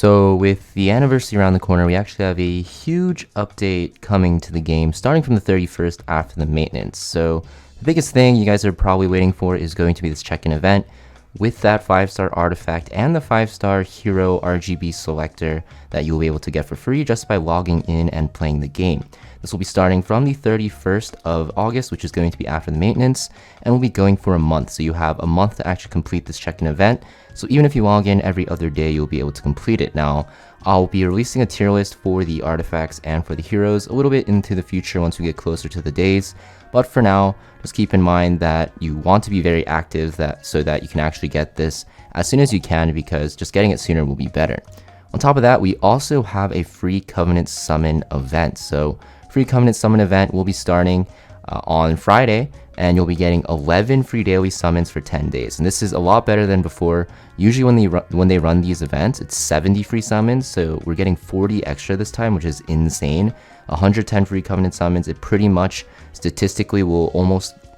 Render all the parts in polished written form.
So with the anniversary around the corner, we actually have a huge update coming to the game starting from the 31st after the maintenance. So the biggest thing you guys are probably waiting for is going to be this check-in event with that 5-star artifact and the 5-star hero RGB selector that you'll be able to get for free just by logging in and playing the game. This will be starting from the 31st of August, which is going to be after the maintenance, and will be going for a month. So you have a month to actually complete this check-in event. So even if you log in every other day, you'll be able to complete it. Now, I'll be releasing a tier list for the artifacts and for the heroes a little bit into the future once we get closer to the days. But for now, just keep in mind that you want to be very active so that you can actually get this as soon as you can, because just getting it sooner will be better. On top of that, we also have a free Covenant Summon event. So free Covenant Summon event will be starting on Friday, and you'll be getting 11 free daily summons for 10 days. And this is a lot better than before. Usually when they run these events, it's 70 free summons, so we're getting 40 extra this time, which is insane. 110 free Covenant summons. It pretty much statistically will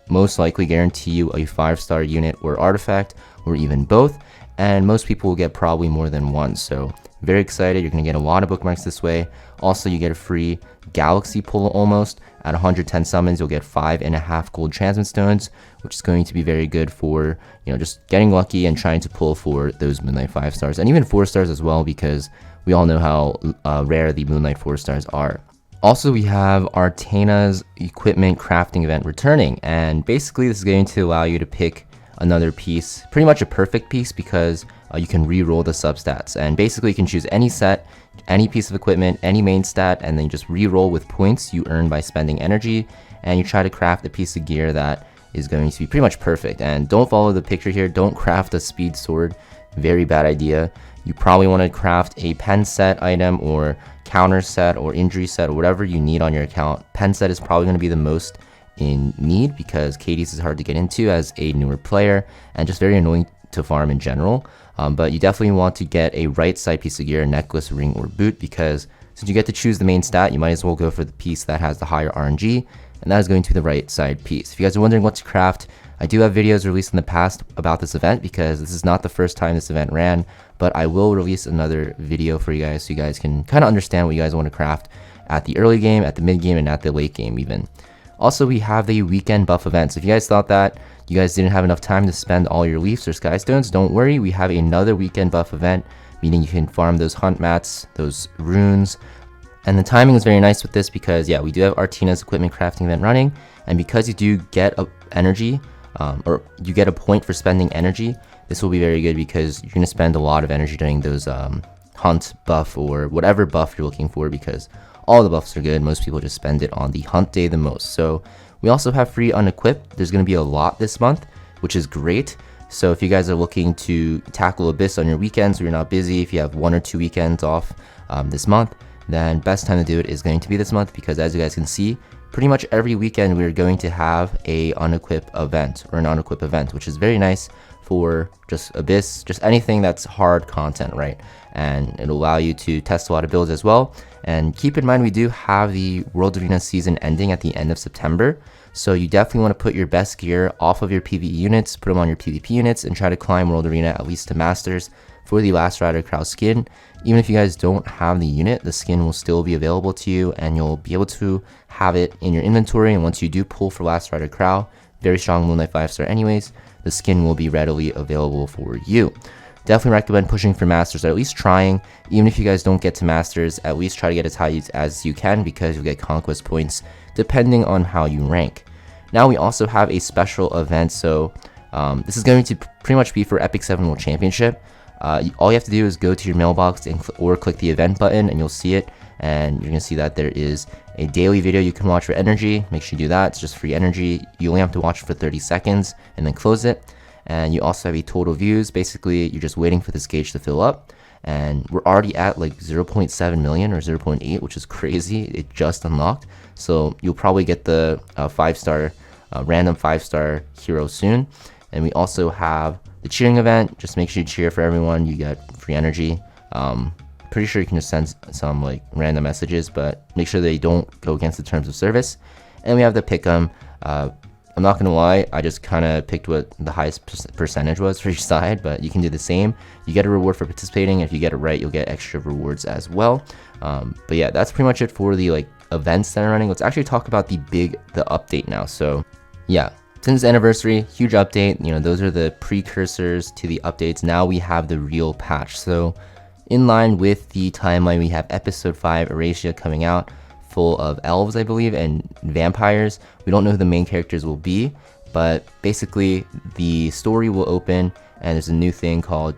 most likely guarantee you a 5-star unit or artifact, or even both, and most people will get probably more than one. So very excited. You're going to get a lot of bookmarks this way. Also, you get a free galaxy pull almost. At 110 summons, you'll get 5.5 gold transmit stones, which is going to be very good for, just getting lucky and trying to pull for those Moonlight 5 stars and even 4 stars as well, because we all know how rare the Moonlight 4 stars are. Also, we have our Tanas equipment crafting event returning, and basically this is going to allow you to pick another piece, pretty much a perfect piece, because you can re-roll the substats, and basically you can choose any set, any piece of equipment, any main stat, and then you just re-roll with points you earn by spending energy, and you try to craft a piece of gear that is going to be pretty much perfect. And don't follow the picture here. Don't craft a speed sword. Very bad idea. You probably want to craft a pen set item or counter set or injury set or whatever you need on your account. Pen set is probably going to be the most in need because KDs is hard to get into as a newer player and just very annoying to farm in general. But you definitely want to get a right side piece of gear, necklace, ring, or boot, because since you get to choose the main stat, you might as well go for the piece that has the higher RNG, and that is going to be the right side piece. If you guys are wondering what to craft, I do have videos released in the past about this event, because this is not the first time this event ran, but I will release another video for you guys so you guys can kind of understand what you guys want to craft at the early game, at the mid game, and at the late game even. Also, we have the weekend buff events. If you guys thought that you guys didn't have enough time to spend all your leaves or sky stones, don't worry. We have another weekend buff event, meaning you can farm those hunt mats, those runes. And the timing is very nice with this because, yeah, we do have Tanas equipment crafting event running. And because you do get energy, or you get a point for spending energy, this will be very good because you're going to spend a lot of energy doing those hunt buff or whatever buff you're looking for, because all the buffs are good. Most people just spend it on the hunt day the most. So we also have free Unequipped. There's going to be a lot this month, which is great. So if you guys are looking to tackle Abyss on your weekends, or you're not busy, if you have 1 or 2 weekends off this month, then best time to do it is going to be this month, because as you guys can see, pretty much every weekend we're going to have a Unequipped event or an Unequipped event, which is very nice for just Abyss, just anything that's hard content, right? And it'll allow you to test a lot of builds as well. And keep in mind, we do have the World Arena season ending at the end of September, so you definitely want to put your best gear off of your PvE units, put them on your PvP units, and try to climb World Arena at least to Masters for the Last Rider Crow skin. Even if you guys don't have the unit, the skin will still be available to you, and you'll be able to have it in your inventory. And once you do pull for Last Rider Crow, very strong Moonlight 5-star anyways, the skin will be readily available for you. Definitely recommend pushing for Masters, or at least trying. Even if you guys don't get to Masters, at least try to get as high as you can, because you'll get Conquest points depending on how you rank. Now we also have a special event, so this is going to pretty much be for Epic 7 World Championship. All you have to do is go to your mailbox or click the event button, and you'll see it, and you're going to see that there is a daily video you can watch for energy. Make sure you do that. It's just free energy. You only have to watch for 30 seconds and then close it. And you also have a total views. Basically, you're just waiting for this gauge to fill up, and we're already at like 0.7 million or 0.8, which is crazy. It just unlocked, so you'll probably get the 5-star random 5-star hero soon. And we also have the cheering event. Just make sure you cheer for everyone. You get free energy. Pretty sure you can just send some like random messages, but make sure they don't go against the terms of service. And we have the pick'em I'm not gonna lie, I just kind of picked what the highest percentage was for each side, but you can do the same. You get a reward for participating. If you get it right, you'll get extra rewards as well. But yeah, that's pretty much it for the like events that are running. Let's actually talk about the update now. So yeah, since anniversary, huge update. You know, those are the precursors to the updates. Now we have the real patch. So in line with the timeline, we have episode 5 Erasia coming out, full of elves, I believe, and vampires. We don't know who the main characters will be, but basically the story will open and there's a new thing called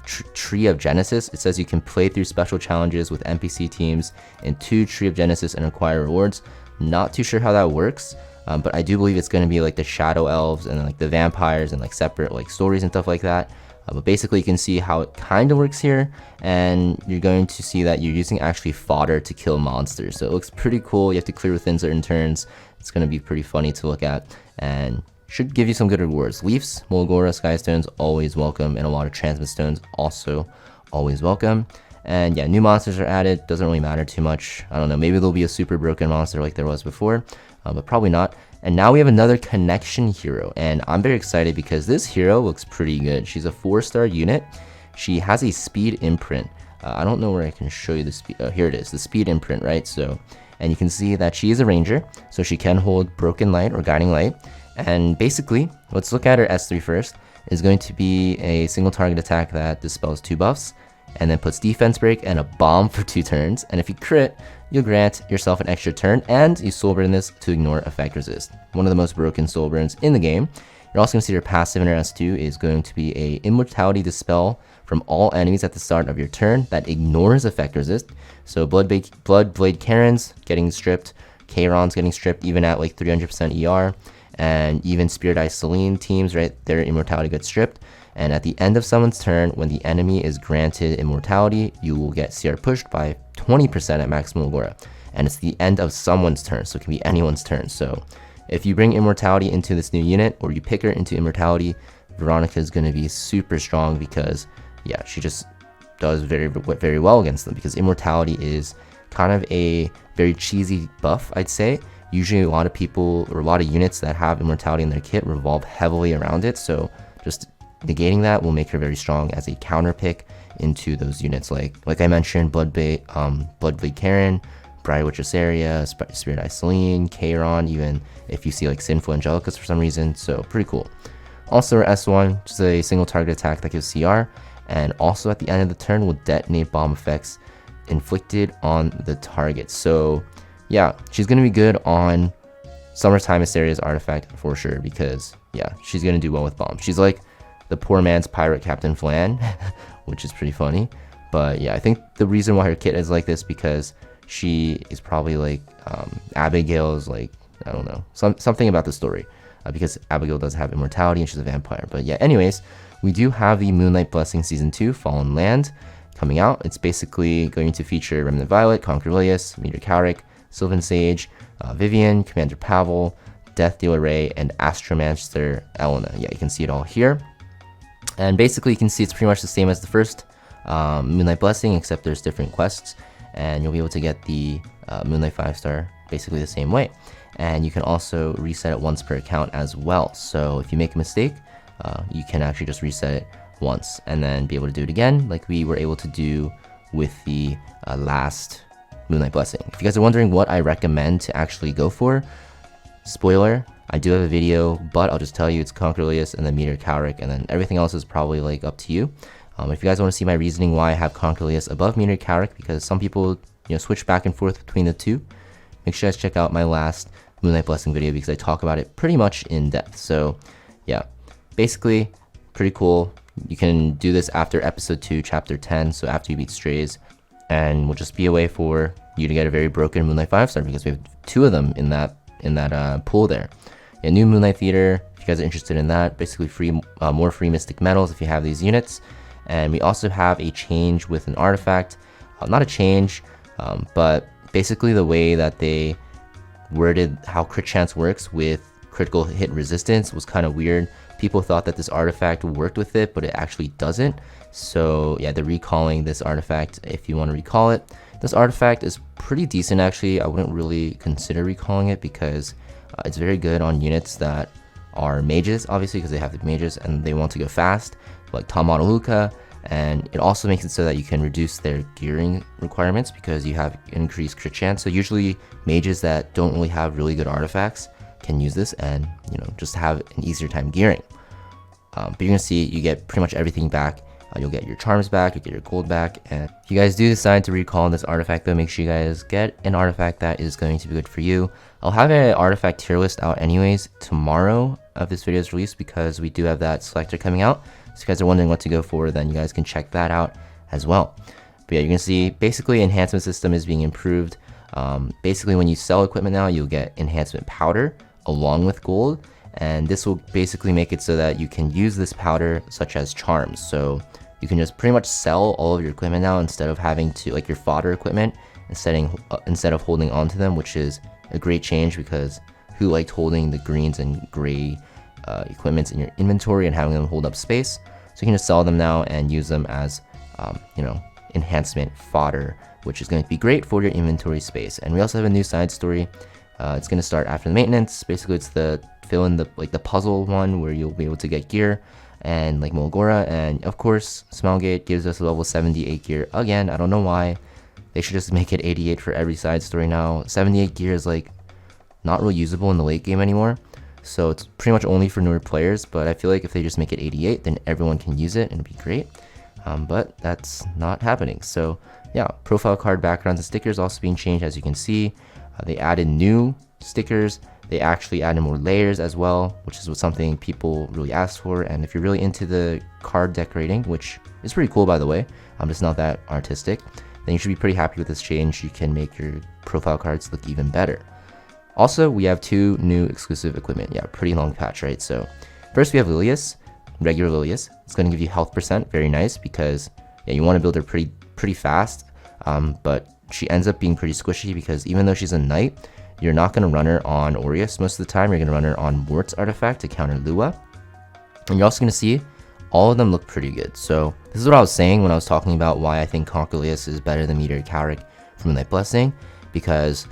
Tree of Genesis. It says you can play through special challenges with NPC teams in 2 Tree of Genesis and acquire rewards. Not too sure how that works, but I do believe it's going to be like the shadow elves and like the vampires and like separate like stories and stuff like that. But basically you can see how it kind of works here, and you're going to see that you're using actually fodder to kill monsters. So it looks pretty cool. You have to clear within certain turns. It's going to be pretty funny to look at and should give you some good rewards. Leafs, Mulgora, Skystones, always welcome, and a lot of Transmit Stones also always welcome. And yeah, new monsters are added. Doesn't really matter too much. I don't know, maybe there'll be a super broken monster like there was before, but probably not. And now we have another connection hero, and I'm very excited because this hero looks pretty good. She's a 4-star unit. She has a speed imprint. I don't know where I can show you the speed. Oh, here it is, the speed imprint, right? So, and you can see that she is a ranger, so she can hold broken light or guiding light. And basically, let's look at her S3 first. Is going to be a single target attack that dispels 2 buffs, and then puts defense break and a bomb for 2 turns. And if you crit, you'll grant yourself an extra turn, and you soul burn this to ignore effect resist. One of the most broken soul burns in the game. You're also going to see your passive in her S2 is going to be a immortality dispel from all enemies at the start of your turn that ignores effect resist. So Bloodblade Karens getting stripped, Charon's getting stripped even at like 300% ER, and even Spirit Eye Selene teams, right, their immortality gets stripped. And at the end of someone's turn, when the enemy is granted immortality, you will get CR pushed by 20% at maximum Agora. And it's the end of someone's turn, so it can be anyone's turn. So if you bring immortality into this new unit, or you pick her into immortality, Veronica is going to be super strong because, yeah, she just does very, very well against them, because immortality is kind of a very cheesy buff, I'd say. Usually a lot of people, or a lot of units that have immortality in their kit revolve heavily around it, so just negating that will make her very strong as a counter pick into those units like I mentioned, Bloodblade Karen, Briar Witch Asaria, Spirit Eye Selene, Charon, even if you see like Sinful Angelicus for some reason, so pretty cool. Also her S1, just a single target attack that gives CR, and also at the end of the turn will detonate bomb effects inflicted on the target. So yeah, she's going to be good on Summertime Asaria's artifact for sure, because yeah, she's going to do well with bombs. She's like the poor man's pirate Captain Flan, which is pretty funny. But yeah, I think the reason why her kit is like this because she is probably like Abigail's, like, I don't know, something about the story, because Abigail does have immortality and she's a vampire. But yeah, anyways, we do have the Moonlight Blessing Season 2 Fallen Land coming out. It's basically going to feature Remnant Violet, Conquer Lilius, Meteor Cowrick, Sylvan Sage, Vivian, Commander Pavel, Death Dealer Ray, and Astromancer Elena. Yeah, you can see it all here. And basically you can see it's pretty much the same as the first Moonlight Blessing, except there's different quests, and you'll be able to get the Moonlight 5-star basically the same way. And you can also reset it once per account as well. So if you make a mistake, you can actually just reset it once and then be able to do it again, like we were able to do with the last Moonlight Blessing. If you guys are wondering what I recommend to actually go for, spoiler, I do have a video, but I'll just tell you it's Conquer Lilius and then Meteor Cowrick, and then everything else is probably like up to you. If you guys want to see my reasoning why I have Conquer Lilius above Meteor Cowrick, because some people, you know, switch back and forth between the two, make sure you guys check out my last Moonlight Blessing video because I talk about it pretty much in depth. So yeah, basically pretty cool. You can do this after episode 2, chapter 10, so after you beat Strays, and will just be a way for you to get a very broken Moonlight 5-star because we have 2 of them in that pool there. Yeah, new Moonlight Theater, if you guys are interested in that, basically free, more free Mystic Metals if you have these units. And we also have a change with an artifact, not a change, but basically the way that they worded how crit chance works with critical hit resistance was kind of weird. People thought that this artifact worked with it, but it actually doesn't. So yeah, they're recalling this artifact if you want to recall it. This artifact is pretty decent actually. I wouldn't really consider recalling it because It's very good on units that are mages, obviously, because they have the mages and they want to go fast, like Tamaruka. And it also makes it so that you can reduce their gearing requirements because you have increased crit chance. So usually mages that don't really have really good artifacts can use this and, you know, just have an easier time gearing. But you're gonna see you get pretty much everything back. You'll get your charms back, you'll get your gold back, and if you guys do decide to recall this artifact though, make sure you guys get an artifact that is going to be good for you. I'll have an artifact tier list out anyways tomorrow of this video's release because we do have that selector coming out. So if you guys are wondering what to go for, then you guys can check that out as well. But yeah, you're gonna see basically enhancement system is being improved. Basically when you sell equipment now, you'll get enhancement powder along with gold. And this will basically make it so that you can use this powder such as charms. So you can just pretty much sell all of your equipment now instead of having to, like your fodder equipment, instead of holding on to them, which is a great change because who liked holding the greens and gray equipments in your inventory and having them hold up space? So you can just sell them now and use them as, you know, enhancement fodder, which is going to be great for your inventory space. And we also have a new side story. It's going to start after the maintenance. Basically, it's the fill in the puzzle one where you'll be able to get gear and like Mulgora, and of course Smilegate gives us a level 78 gear again. I don't know why. They should just make it 88 for every side story now. 78 gear is like not really usable in the late game anymore, so it's pretty much only for newer players. But I feel like if they just make it 88, then everyone can use it and it'd be great. But that's not happening. So yeah, profile card backgrounds and stickers also being changed. As you can see, they added new stickers. They actually added more layers as well, which is something people really asked for. And if you're really into the card decorating, which is pretty cool by the way, I'm just not that artistic, then you should be pretty happy with this change. You can make your profile cards look even better. Also, we have 2 new exclusive equipment. Yeah, pretty long patch, right? So first we have Lilius, regular Lilius. It's going to give you health percent, very nice, because yeah, you want to build her pretty fast, but she ends up being pretty squishy because even though she's a knight, you're not going to run her on Aureus most of the time. You're going to run her on Mort's artifact to counter Lua. And you're also going to see all of them look pretty good. So this is what I was saying when I was talking about why I think Conquilius is better than Meteor Cowric from Moonlight Blessing, because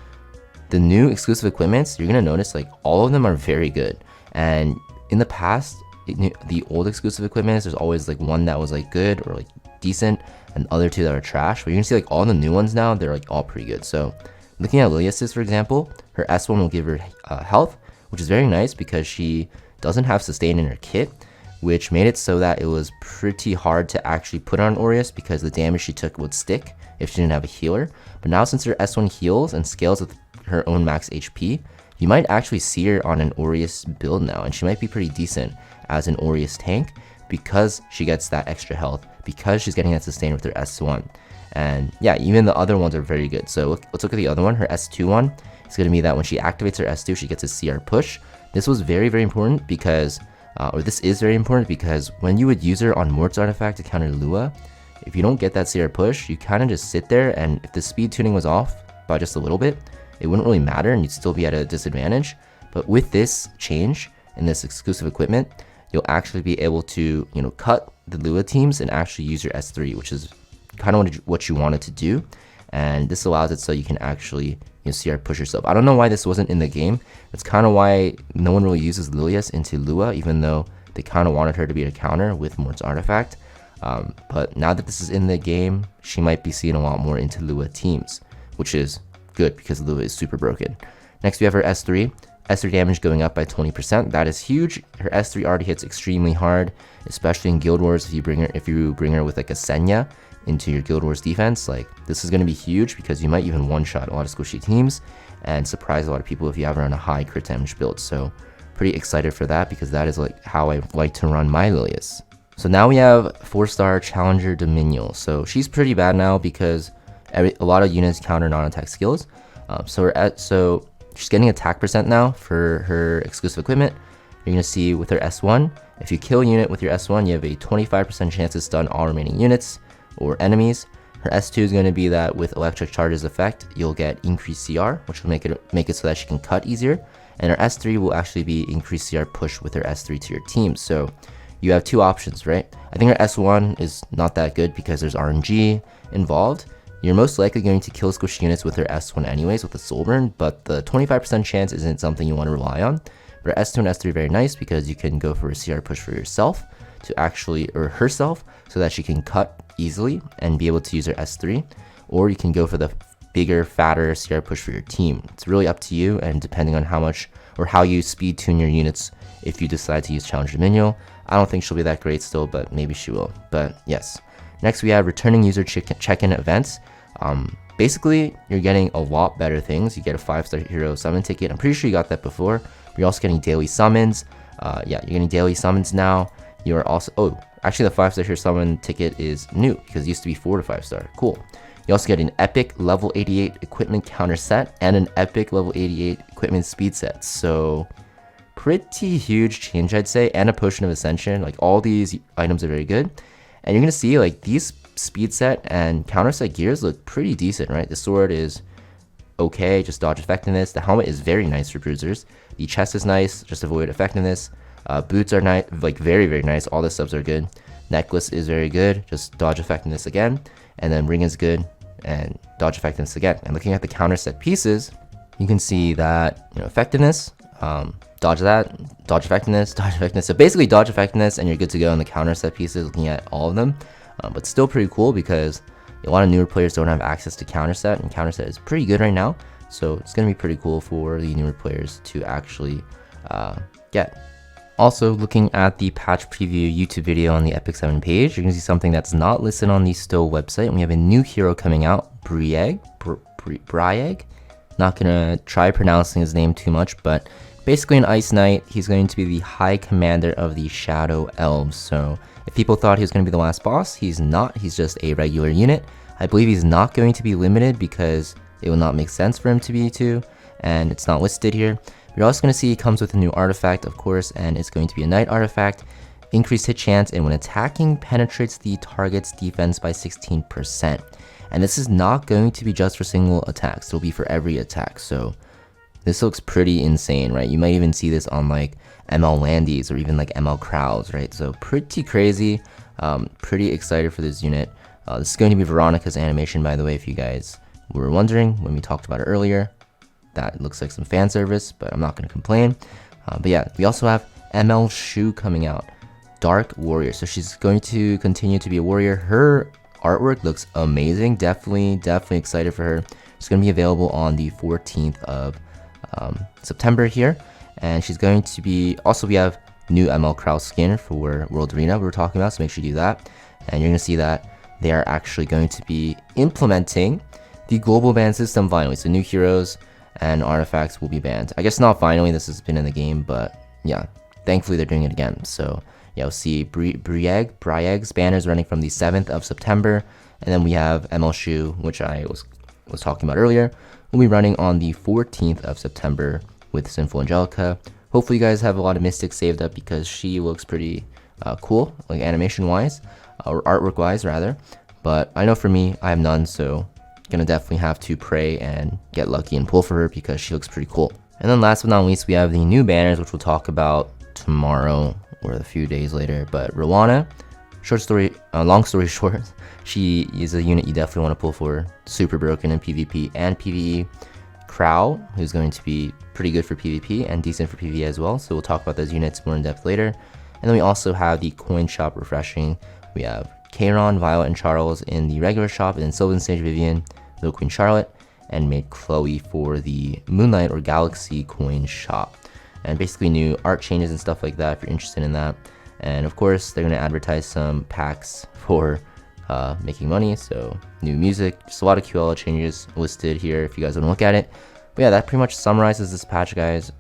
the new exclusive equipments, you're going to notice like all of them are very good. And in the past, the old exclusive equipments, there's always like one that was like good or like decent and the other 2 that are trash. But you're going to see like all the new ones now, they're like all pretty good. So looking at Lilius's, for example, her S1 will give her health, which is very nice because she doesn't have sustain in her kit, which made it so that it was pretty hard to actually put on Aureus because the damage she took would stick if she didn't have a healer. But now since her S1 heals and scales with her own max HP, you might actually see her on an Aureus build now, and she might be pretty decent as an Aureus tank because she gets that extra health, because she's getting that sustain with her S1. And yeah, even the other ones are very good. So let's look at the other one. Her S2 one is going to be that when she activates her S2, she gets a CR push. This was very, very important because, this is very important because when you would use her on Mort's artifact to counter Lua, if you don't get that CR push, you kind of just sit there, and if the speed tuning was off by just a little bit, it wouldn't really matter and you'd still be at a disadvantage. But with this change in this exclusive equipment, you'll actually be able to, you know, cut the Lua teams and actually use your S3, which is kind of what you wanted to do. And this allows it so you can actually, you know, CR push yourself. I don't know why this wasn't in the game. That's kind of why no one really uses Lilius into Lua, even though they kind of wanted her to be a counter with Mort's artifact. But now that this is in the game, she might be seen a lot more into Lua teams, which is good because Lua is super broken. Next we have her S3. S3 damage going up by 20%. That is huge. Her S3 already hits extremely hard, especially in Guild Wars. If you bring her with like a Senya into your Guild Wars defense, like this is going to be huge because you might even one-shot a lot of squishy teams and surprise a lot of people if you have her on a high crit damage build. So pretty excited for that because that is like how I like to run my Lilius. So now we have 4-star Challenger Dominion. So she's pretty bad now because a lot of units counter non-attack skills. So she's getting attack percent now for her exclusive equipment. You're going to see with her S1, if you kill a unit with your S1, you have a 25% chance to stun all remaining units or enemies. Her S2 is going to be that with electric charges effect, you'll get increased CR, which will make it so that she can cut easier. And her S3 will actually be increased CR push with her S3 to your team. So you have 2 options, right? I think her S1 is not that good because there's RNG involved. You're most likely going to kill squish units with her S1 anyways with the soul burn, but the 25% chance isn't something you want to rely on. But S2 and S3 are very nice because you can go for a CR push for yourself to actually, or herself, so that she can cut easily and be able to use her S3, or you can go for the bigger, fatter CR push for your team. It's really up to you, and depending on how much or how you speed tune your units if you decide to use Challenger Dominion. I don't think she'll be that great still, but maybe she will. But yes. Next we have returning user check-in events. Basically, you're getting a lot better things. You get a 5-star hero summon ticket. I'm pretty sure you got that before. You're also getting daily summons. Yeah, you're getting daily summons now. You're also, actually the 5-star hero summon ticket is new because it used to be 4 to 5-star. Cool. You also get an epic level 88 equipment counter set and an epic level 88 equipment speed set. So pretty huge change, I'd say, and a potion of ascension. Like, all these items are very good. And you're gonna see like these speed set and counter set gears look pretty decent, right? The sword is okay, just dodge effectiveness. The helmet is very nice for bruisers. The chest is nice, just avoid effectiveness. Boots are nice, like very, very nice. All the subs are good. Necklace is very good, just dodge effectiveness again. And then ring is good and dodge effectiveness again. And looking at the counter set pieces, you can see that, you know, effectiveness, dodge that, dodge effectiveness, dodge effectiveness. So basically dodge effectiveness and you're good to go on the counter set pieces, looking at all of them. But still pretty cool because a lot of newer players don't have access to counter set, and counter set is pretty good right now. So it's going to be pretty cool for the newer players to actually get. Also, looking at the patch preview YouTube video on the Epic 7 page, you're going to see something that's not listed on the Stowe website. And we have a new hero coming out, Brieg. Not going to try pronouncing his name too much, but basically an Ice Knight. He's going to be the High Commander of the Shadow Elves. So if people thought he was going to be the last boss, he's not. He's just a regular unit. I believe he's not going to be limited because it will not make sense for him to be too, and it's not listed here. You're also going to see he comes with a new artifact, of course, and it's going to be a Knight artifact. Increased hit chance, and when attacking, penetrates the target's defense by 16%. And this is not going to be just for single attacks. It'll be for every attack. So this looks pretty insane, right? You might even see this on like ML Landies or even like ML Crowds, right? So pretty crazy. Pretty excited for this unit. This is going to be Veronica's animation, by the way, if you guys were wondering when we talked about it earlier. That looks like some fan service, but I'm not going to complain. But yeah, we also have ML Shu coming out. Dark Warrior. So she's going to continue to be a warrior. Her artwork looks amazing. Definitely excited for her. It's going to be available on the 14th of September here. And she's going to be, also we have new ML Kraus skin for World Arena we were talking about, so make sure you do that. And you're going to see that they are actually going to be implementing the global ban system finally. So new heroes and artifacts will be banned. I guess not finally, this has been in the game, but yeah, thankfully they're doing it again. So yeah, we'll see Brieg's banners running from the 7th of September, and then we have ML Shu, which I was talking about earlier, will be running on the 14th of September with Sinful Angelica. Hopefully you guys have a lot of mystics saved up because she looks pretty cool, like animation wise, or artwork wise rather. But I know for me, I have none, so gonna definitely have to pray and get lucky and pull for her because she looks pretty cool. And then last but not least, we have the new banners, which we'll talk about tomorrow or a few days later. But Rowana, long story short, she is a unit you definitely want to pull for. Super broken in PvP and PvE. Crow, who's going to be pretty good for PvP and decent for PvE as well. So we'll talk about those units more in depth later. And then we also have the coin shop refreshing. We have Kairon, Violet, and Charles in the regular shop, and then Sylvan Sage Vivian, Little Queen Charlotte, and made Chloe for the Moonlight or Galaxy coin shop. And basically new art changes and stuff like that if you're interested in that. And of course, they're going to advertise some packs for making money. So new music, just a lot of QL changes listed here if you guys want to look at it. But yeah, that pretty much summarizes this patch, guys.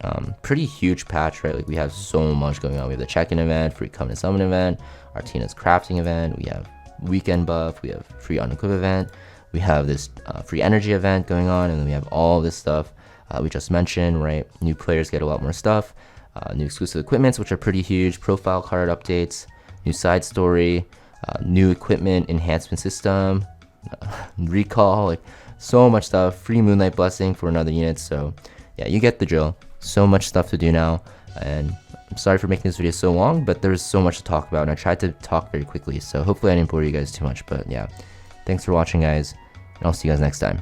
Pretty huge patch, right? Like, we have so much going on. We have the check-in event, free come and summon event, Artina's crafting event. We have weekend buff. We have free unequipped event. We have this free energy event going on, and then we have all this stuff we just mentioned, right? New players get a lot more stuff. New exclusive equipments, which are pretty huge. Profile card updates, new side story, new equipment enhancement system, recall, like so much stuff. Free Moonlight Blessing for another unit. So yeah, you get the drill. So much stuff to do now, and I'm sorry for making this video so long, but there's so much to talk about, and I tried to talk very quickly, so hopefully I didn't bore you guys too much. But yeah, thanks for watching, guys, and I'll see you guys next time.